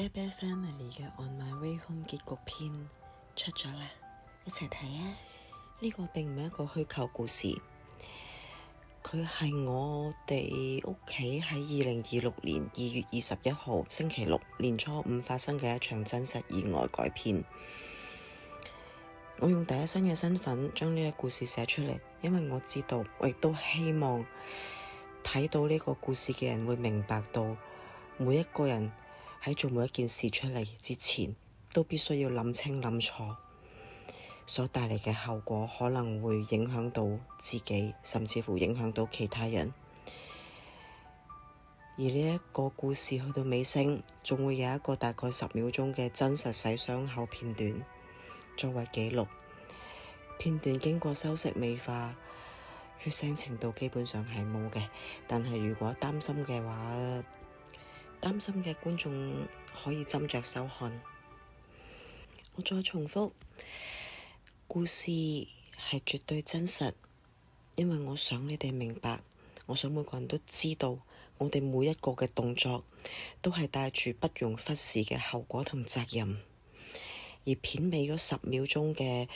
Bear Bear Family 嘅 On My Way Home 結局篇出咗啦，一齊睇啊！呢個並唔係一個虛構故事，佢係我哋屋企喺2026年2月21號星期六年初五發生嘅一場真實意外改編。我用第一身嘅身份將呢個故事寫出嚟，因為我知道，我亦都希望睇到呢個故事嘅人會明白到，每一個人喺做每一件事出嚟之前，都必須要諗清諗楚，所帶嚟嘅後果可能會影響到自己，甚至乎影響到其他人。而呢一個故事去到尾聲，仲會有一個大概10秒鐘嘅真實洗傷口片段作為記錄。片段經過修飾美化，血腥程度基本上係冇嘅。但係如果擔心嘅話，擔心嘅觀眾可以斟酌收看。我再重複，故事係絕對真實，因為我想你哋明白，我想每個人都知道，我哋每一個嘅動作都係帶住不容忽視嘅後果同責任。而片尾嗰10秒鐘嘅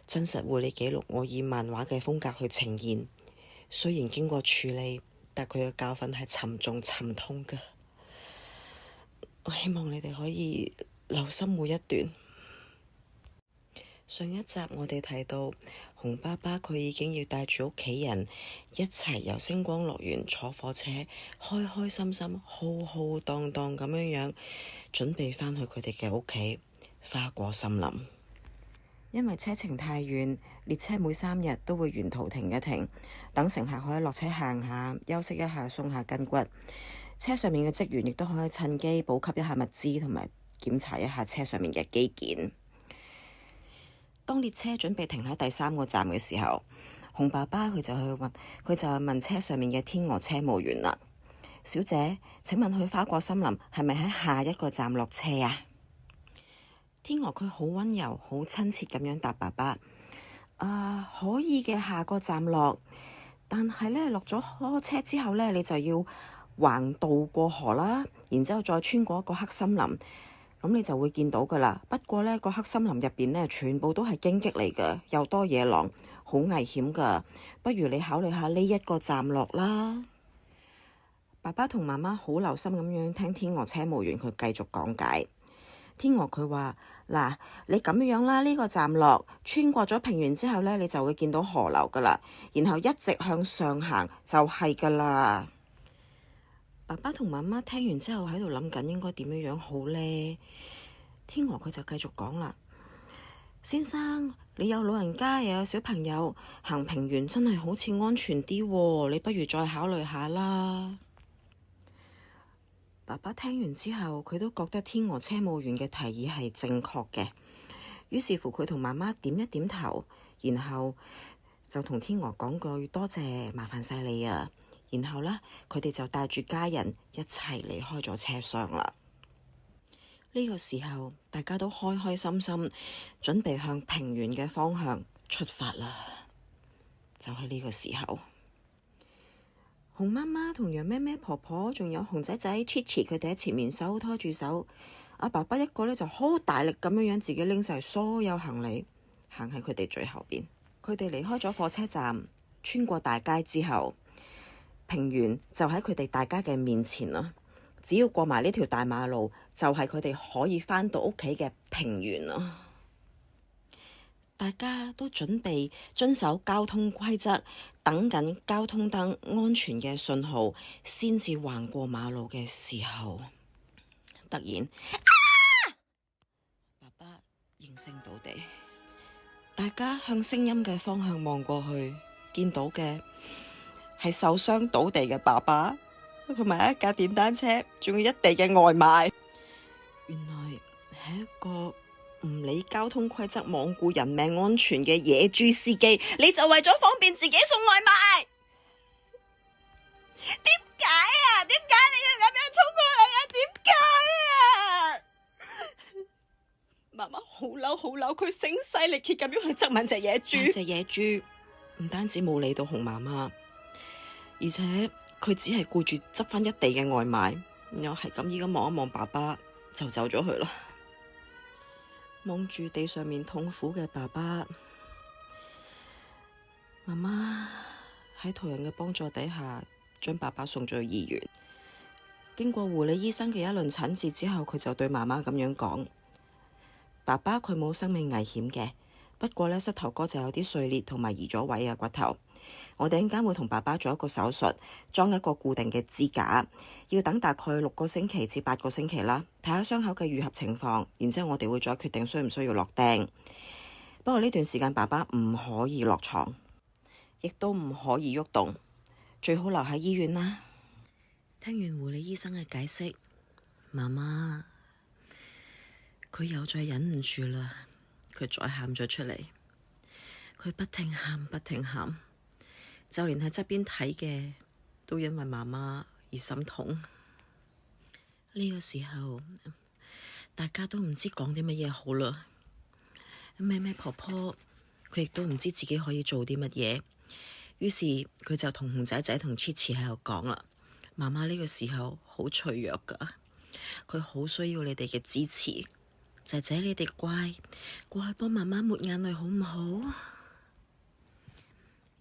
真實護理記錄，我以漫畫嘅風格去呈現，雖然經過處理，但佢嘅教訓係沉重沉痛嘅。我希望你哋可以留心每一段。上一集我哋提到，熊爸爸佢已經要帶住屋企人一齊由星光樂園坐火車，開開心心、浩浩蕩蕩咁樣準備返去佢哋嘅屋企花果森林。因為車程太遠，列車每3日都會沿途停一停，等乘客可以落車行下、休息一下、鬆下筋骨。車上面嘅職員亦都可以趁機補給一下物資，同埋檢查一下車上面嘅機件。當列車準備停喺第3個站嘅時候，熊爸爸佢就問車上面嘅天鵝車務員啦：小姐，請問去花果森林係咪喺下一個站落車啊？天鵝佢好溫柔、好親切咁樣答爸爸：可以嘅，下個站落，但係呢，落咗車之後呢，你就要橫渡過河啦，然之後再穿過一個黑森林，咁你就會見到噶啦。不過呢，個黑森林入邊呢，全部都係荊棘嚟嘅，又多野狼，好危險噶。不如你考慮下呢一個站落啦。爸爸同媽媽好留心咁樣聽天鵝車務員佢繼續講解。天鵝佢話：嗱，你咁樣啦，呢個站落穿過咗平原之後呢，你就會見到河流噶啦，然後一直向上行就係噶啦。爸爸同媽媽聽完之後喺度諗緊應該點樣好呢？天鵝佢就繼續講啦：先生，你有老人家又有小朋友，行平原真係好似安全啲喎，你不如再考慮下啦。爸爸聽完之後，佢都覺得天鵝車務員嘅提議係正確嘅，於是乎佢同媽媽點一點頭，然後就同天鵝講句多謝，麻煩晒你啊。然後呢，佢哋就帶住家人一齊離開咗車廂啦。呢個時候，大家都開開心心，準備向平原嘅方向出發啦。就喺呢個時候，熊媽媽同羊咩咩婆婆仲有熊仔仔 Chichi 佢哋喺前面手拖住手，阿爸爸一個呢就好大力咁樣自己拎晒所有行李，行喺佢哋最後邊。佢哋離開咗火車站，穿過大街之後，平原就喺佢哋大家嘅面前啦。只要過埋呢條大馬路，就係佢哋可以返到屋企嘅平原啦。大家都準備遵守交通規則，等緊交通燈安全嘅信號，先至橫過馬路嘅時候，突然，爸爸應聲倒地。大家向聲音嘅方向望過去，見到嘅係受傷倒地嘅爸爸，同埋一架電單車，仲有一地嘅外賣。原來係一個唔理交通規則、罔顧人命安全嘅野豬司機，你就為咗方便自己送外賣？點解啊？點解你要咁樣衝過嚟啊？點解啊？媽媽好嬲好嬲，佢聲嘶力竭咁樣去質問隻野豬。隻野豬唔單止冇理到熊媽媽，而且佢只係顧住執返一地嘅外賣，然後係咁依家望一望爸爸就走咗去啦。望住地上面痛苦嘅爸爸，媽媽喺途人嘅幫助底下將爸爸送咗去醫院。經過護理醫生嘅一輪診治之後，佢就對媽媽咁樣講：爸爸佢冇生命危險嘅，不過呢，膝頭哥就有啲碎裂同埋移咗位嘅骨頭。我哋陣間會同爸爸做一個手術，裝一個固定嘅支架，要等大概6個星期至8個星期啦，睇下傷口嘅愈合情況，然之後我哋會再決定需唔需要落釘。不過呢段時間爸爸唔可以落床，亦都唔可以喐動，最好留喺醫院啦。聽完護理醫生嘅解釋，媽媽佢又再忍唔住啦，佢再喊咗出嚟，佢不停喊不停喊。就連喺側邊睇嘅都因為媽媽而心痛。呢個時候，大家都唔知講啲乜嘢好啦。咩咩婆婆佢亦都唔知自己可以做啲乜嘢，於是佢就同熊仔仔同 Chichi 喺度講啦：媽媽呢個時候好脆弱㗎，佢好需要你哋嘅支持。仔仔你哋乖，過去幫媽媽抹眼淚好唔好？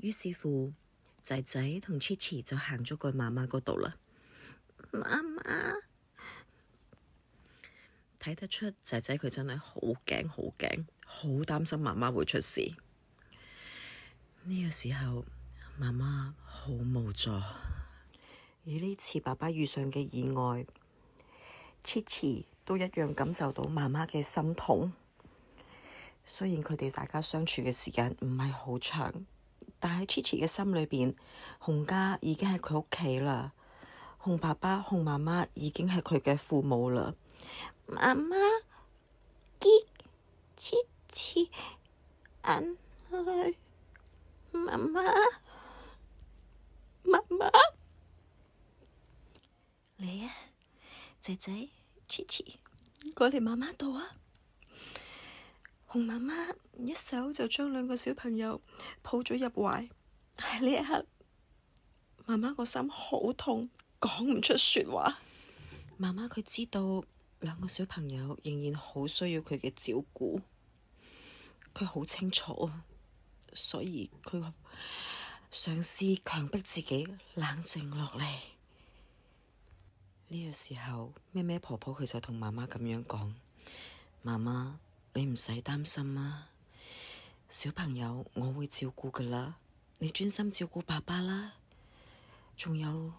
於是乎，仔仔同 Chichi 就行咗過媽媽嗰度啦。媽媽，睇得出仔仔佢真係好驚好驚，好擔心媽媽會出事。呢個時候，媽媽好無助。而呢次爸爸遇上嘅意外，Chichi 都一樣感受到媽媽嘅心痛。雖然佢哋大家相處嘅時間唔係好長，但喺 Chichi 嘅心裏邊，熊家已經係佢屋企啦。熊爸爸、熊媽媽已經係佢嘅父母啦。媽媽，Chichi，眼淚，媽媽，媽媽，嚟啊，仔仔 Chichi，過嚟媽媽度啊！熊媽媽一手就將2個小朋友抱咗入懷。喺呢一刻，媽媽個心好痛，講唔出說話。媽媽佢知道2個小朋友仍然好需要佢嘅照顧，佢好清楚啊，所以佢嘗試強迫自己冷靜落嚟。呢個時候，咩咩婆婆佢就同媽媽咁樣講：媽媽，你唔使擔心啊，小朋友我會照顧噶啦，你專心照顧爸爸啦。仲有，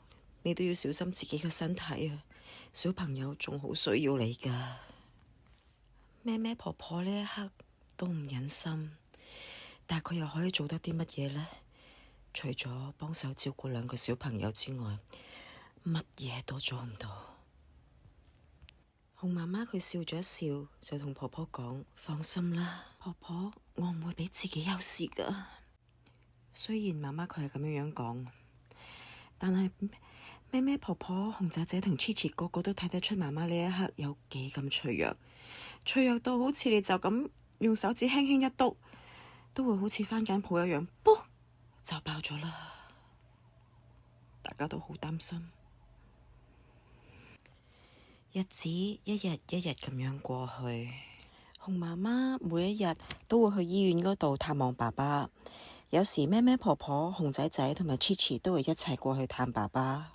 你都要小心自己嘅身體啊，小朋友仲好需要你噶。咩咩婆婆呢一刻都唔忍心，但佢又可以做得啲乜嘢呢？除咗幫手照顧2個小朋友之外，乜嘢都做唔到。熊媽媽佢笑咗一笑，就同婆婆講：放心啦，婆婆，我唔會畀自己有事噶。雖然媽媽佢係咁樣講，但係咩咩婆婆、熊仔仔同 Chichi 個個都睇得出媽媽呢一刻有幾咁脆弱，脆弱到好似你就咁用手指輕輕一篤，都會好似番梘泡一樣，噗就爆咗啦。大家都好擔心。日子一日一日咁樣過去，熊媽媽每一日都會去醫院嗰度探望爸爸。有時咩咩婆婆、熊仔仔同埋 Chichi 都會一齊過去探爸爸。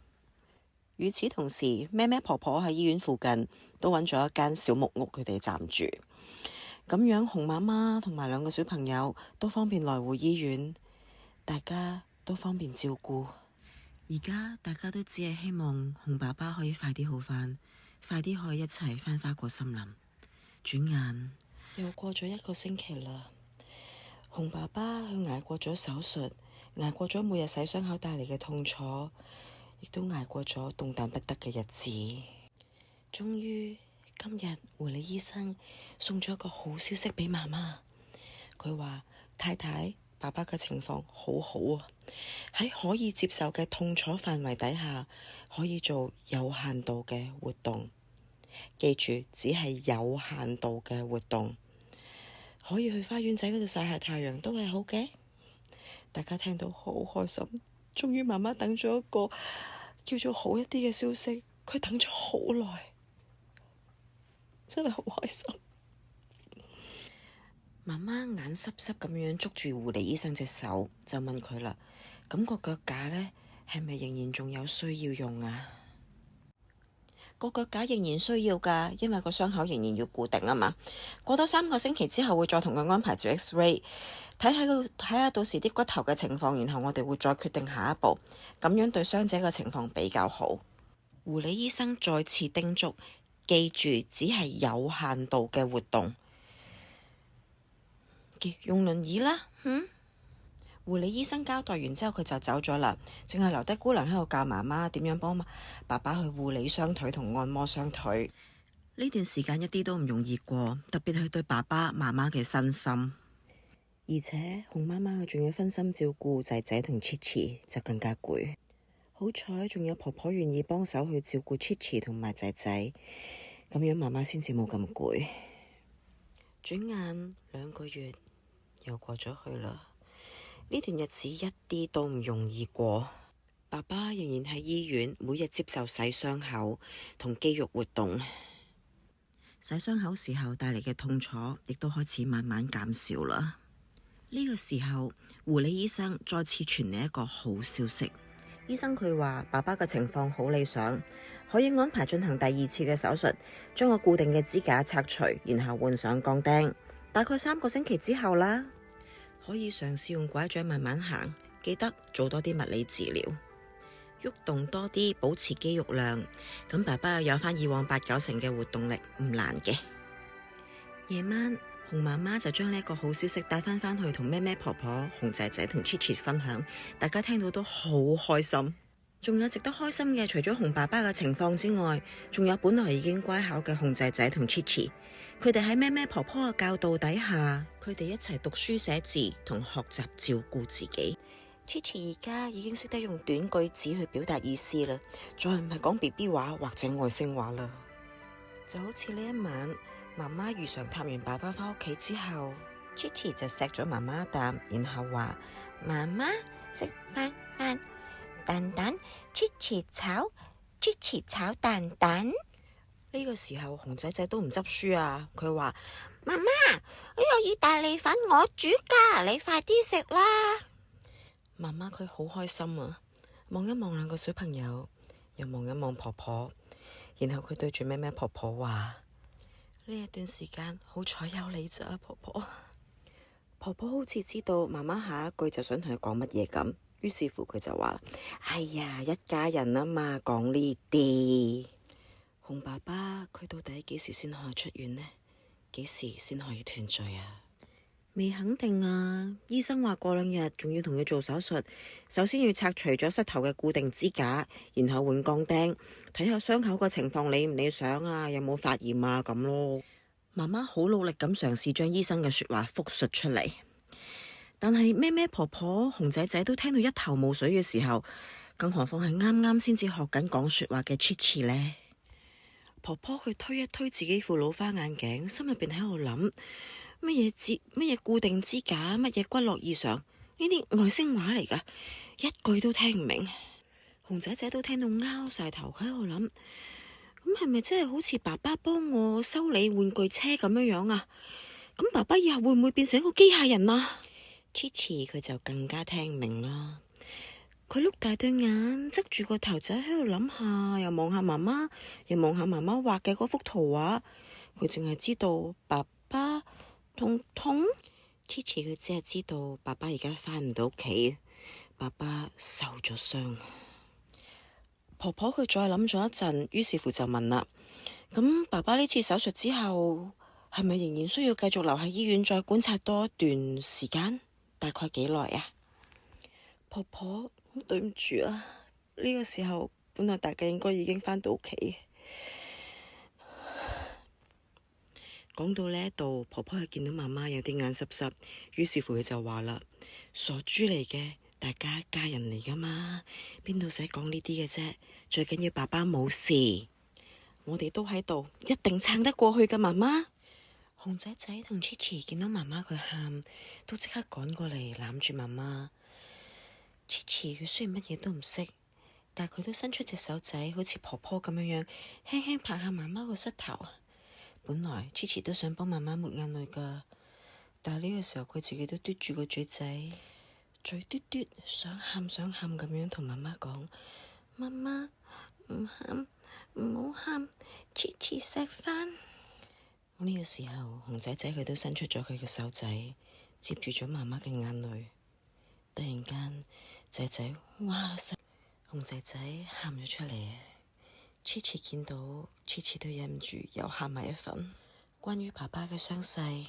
與此同時，咩咩婆婆喺醫院附近都揾咗一間小木屋，佢哋暫住。咁樣熊媽媽同埋2個小朋友都方便來回醫院，大家都方便照顧。而家大家都只係希望熊爸爸可以快啲好返，快啲可以一齊返花果森林。轉眼又過咗1個星期啦，熊爸爸佢捱過咗手術，捱過咗每日洗傷口帶嚟嘅痛楚，亦都捱過咗動彈不得嘅日子。終於今日護理醫生送咗一個好消息畀媽媽，佢話太太，爸爸嘅情況好好啊，喺可以接受嘅痛楚範圍底下，可以做有限度嘅活動。記住，只係有限度嘅活動，可以去花園仔嗰度曬下太陽都係好嘅。大家聽到好開心，終於媽媽等咗一個叫做好一啲嘅消息，佢佢等咗好耐，真係好開心。媽媽眼濕濕咁樣捉住護理醫生隻手，就問佢啦：咁個腳架呢，係咪仍然仲有需要用啊？個腳架仍然需要㗎，因為個傷口仍然要固定啊嘛。過多3個星期之後，會再同佢安排照 X-ray，睇下到時啲骨頭嘅情況，然後我哋會再決定下一步，咁樣對傷者嘅情況比較好。護理醫生再次叮囑，記住只係有限度嘅活動，用輪椅啦。護理醫生交代完之後，佢就走咗啦，淨係留低姑娘喺度教媽媽點樣幫爸爸去護理雙腿同按摩雙腿。呢段時間一啲都唔容易過，特別係對爸爸媽媽嘅身心。而且熊媽媽佢仲要分心照顧仔仔同 Chichi，就更加攰。好彩仲有婆婆願意幫手去照顧 Chichi 同埋仔仔，咁樣媽媽先至冇咁攰。轉眼2個月又過咗去啦。呢段日子一啲都唔容易過，爸爸仍然喺醫院，每日接受洗傷口同肌肉活動。洗傷口時候帶嚟嘅痛楚，亦都開始慢慢減少啦。呢個時候，護理醫生再次傳嚟一個好消息。醫生佢話爸爸嘅情況好理想，可以安排進行第2次嘅手術，將個固定嘅支架拆除，然後換上鋼釘。大概3個星期之後啦。可以嘗試用拐杖慢慢行，記得做多啲物理治療，喐動多啲，保持肌肉量。咁爸爸又有返以往8、9成嘅活動力，唔難嘅。夜晚，熊媽媽就將呢一個好消息帶返去同咩咩婆婆、熊仔仔同 Chichi 分享，大家聽到都好開心。仲有值得開心嘅，除咗熊爸爸嘅情況之外，仲有本來已經乖巧嘅熊仔仔同 Chichi。佢哋喺咩咩婆婆嘅教導底下，佢哋一齊讀書寫字同學習照顧自己。Chichi 而家已經識得用短句子去表達意思啦，再唔係講 BB 話或者外星話啦。就好似呢一晚，媽媽如常探完爸爸返屋企之後，Chichi 就錫咗媽媽一啖，然後話：媽媽食飯飯，蛋蛋 Chichi 炒蛋蛋。呢個時候，熊仔仔都唔執輸啊！佢話：媽媽，呢個意大利粉我煮㗎，你快啲食啦！媽媽佢好開心啊，望一望2個小朋友，又望一望婆婆，然後佢對住咩咩婆婆話：呢一段時間好彩有你咋，婆婆。婆婆好似知道媽媽下一句就想同佢講乜嘢咁，於是乎佢就話：哎呀，一家人啊嘛，講呢啲。熊爸爸佢到底幾時先可以出院呢？幾時先可以團聚啊？未肯定啊！醫生話過2日仲要同佢做手術，首先要拆除咗膝頭嘅固定支架，然後換鋼釘，睇下傷口個情況理唔理想啊，有冇發炎啊咁咯。媽媽好努力咁嘗試將醫生嘅說話複述出嚟，但係咩咩婆婆、熊仔仔都聽到一頭霧水嘅時候，更何況係啱啱先至學緊講說話嘅 Chichi 呢？婆婆佢推一推自己副老花眼鏡，心入邊喺度諗乜嘢固定支架，乜嘢骨骼異常，呢啲外星話嚟㗎，一句都聽唔明。熊仔仔都聽到拗晒頭，喺度諗，咁係咪真係好似爸爸幫我修理玩具車咁樣啊？咁爸爸以後會唔會變成一個機械人啊？Chichi 佢就更加聽唔明啦。佢碌大對眼，側住個頭仔喺度諗下，又望下媽媽，又望下媽媽畫嘅嗰幅圖畫。佢淨係知道爸爸痛。Chichi 佢只係知道爸爸而家返唔到屋企，爸爸受咗傷。婆婆佢再諗咗一陣，於是乎就問啦：咁爸爸呢次手術之後，係咪仍然需要繼續留喺醫院再觀察多一段時間？大概幾耐啊？婆婆，好對唔住啊！呢個時候本來大家應該已經返到屋企。講到呢一度，婆婆係見到媽媽有啲眼濕濕，於是乎佢就話啦：傻豬嚟嘅，大家一家人嚟㗎嘛，邊度使講呢啲嘅啫？最緊要爸爸冇事，我哋都喺度，一定撐得過去㗎，媽媽。熊仔仔同 Chichi 見到媽媽佢喊，都即刻趕過嚟攬住媽媽。Chichi 佢雖然乜嘢都唔識，但佢都伸出隻手仔，好似婆婆咁樣，輕輕拍下媽媽個膝頭。本來 Chichi 都想幫媽媽抹眼淚㗎，但係呢個時候佢自己都嘟住個嘴仔，嘴嘟嘟，想喊咁樣同媽媽講：媽媽唔喊，唔好喊，Chichi錫返。呢個時候，熊仔仔佢都伸出咗佢嘅手仔，接住咗媽媽嘅眼淚。突然間，仔仔哇塞，熊仔仔喊咗出嚟。Chichi 見到 Chichi 都忍唔住又喊埋一份。關於爸爸嘅傷勢，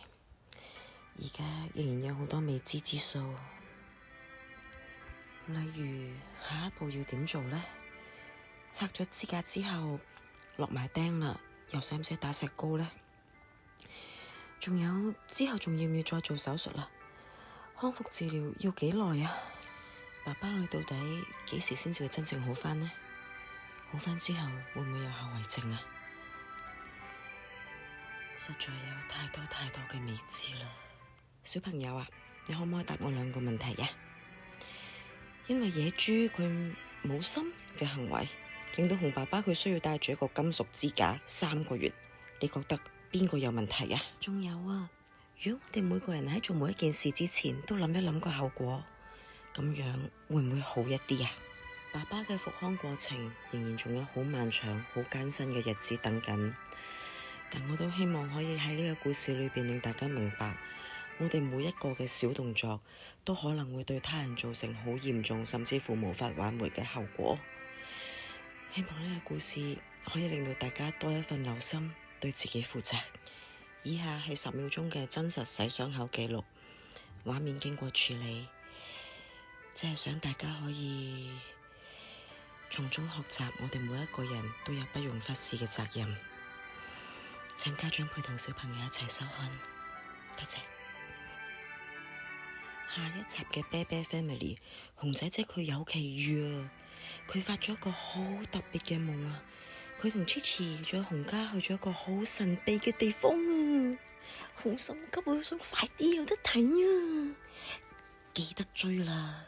而家仍然有好多未知之數，例如下一步要點做呢？拆咗支架之後落埋釘啦，又使唔使打石膏呢？仲有之後仲要唔要再做手術啦？康復治療要幾耐啊？爸爸佢到底幾時先至會真正好返呢？好返之後會唔會有後遺症啊？實在有太多嘅未知啦。小朋友啊，你可唔可以答我2個問題呀？因為野豬佢冇心嘅行為，令到熊爸爸佢需要戴住一個金屬支架3個月，你覺得邊個有問題呀？仲有啊，如果我哋每個人喺做每一件事之前都諗一諗個後果，咁樣會唔會好一啲啊？爸爸嘅復康過程仍然仲有好漫長、好艱辛嘅日子等緊，但我都希望可以喺呢個故事裏邊令大家明白，我哋每一個嘅小動作都可能會對他人造成好嚴重，甚至乎無法挽回嘅後果。希望呢個故事可以令到大家多一份留心，對自己負責。以下係10秒鐘嘅真實洗傷口記錄，畫面經過處理，即係想大家可以從中學習，我哋每一個人都有不容忽視嘅責任。請家長陪同小朋友一齊收看，多謝。下一集嘅啤啤 Family， 熊仔仔佢有奇遇啊！佢發咗一個好特別嘅夢啊！佢同 Chichi 仲有熊家去咗一個好神秘嘅地方啊！好心急啊，想快啲有得睇啊！記得追啦！